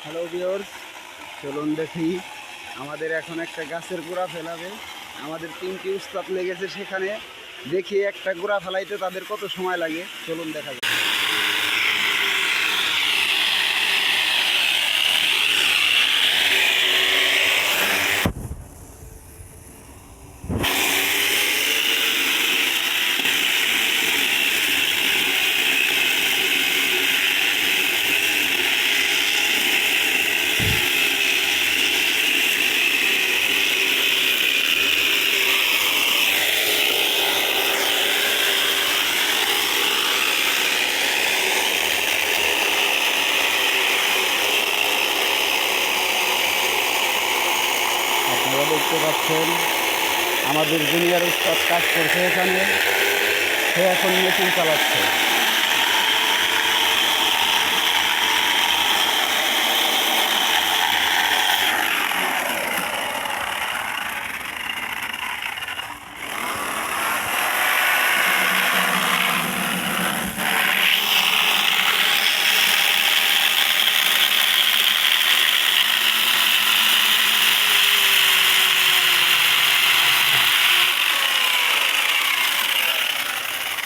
Hello viewers, চলুন দেখি। আমাদের এখন একটা গাছের গোড়া ফেলাবে। আমাদের 3টি উস্তাদ লেগেছে সেখানে। দেখি একটা গোড়া ফেলাইতে তাদের কত সময় লাগে, চলুন দেখা যাক। আপনারা দেখতে পাচ্ছেন আমাদের জুনিয়র উস্তাদ কাজ করছে এখানে। সে এখন মেশিন চালাচ্ছে।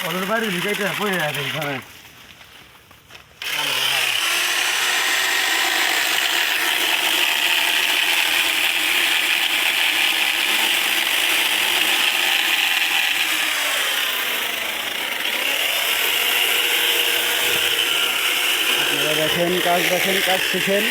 ওদের বাড়ি লিখাইতে পড়ে আছে ঘরে। আপনারা দেখেন, কাজ শিখেন।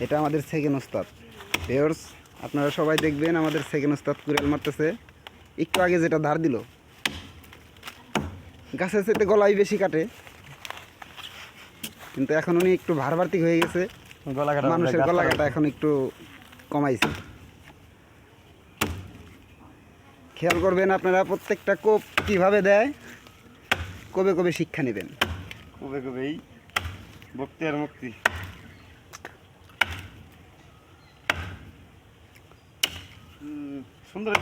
এটা আমাদের সেকেন্ড ওস্তাদ। ভিউয়ার্স, আপনারা সবাই দেখবেন আমাদের সেকেন্ড ওস্তাদ কুড়াল মারতেছে। একটু আগে যেটা ধার দিল, গাছের সাথে গলাই বেশি কাটে, কিন্তু এখন উনি একটু ভারবার্তিক হয়ে গেছে। মানুষের গলা কাটা এখন একটু কমাইছে। খেয়াল করবেন আপনারা, প্রত্যেকটা কোপ কীভাবে দেয়, কবে কবে শিক্ষা নেবেন। কবে কবেই ভক্তি আর মুক্তি। সুন্দর।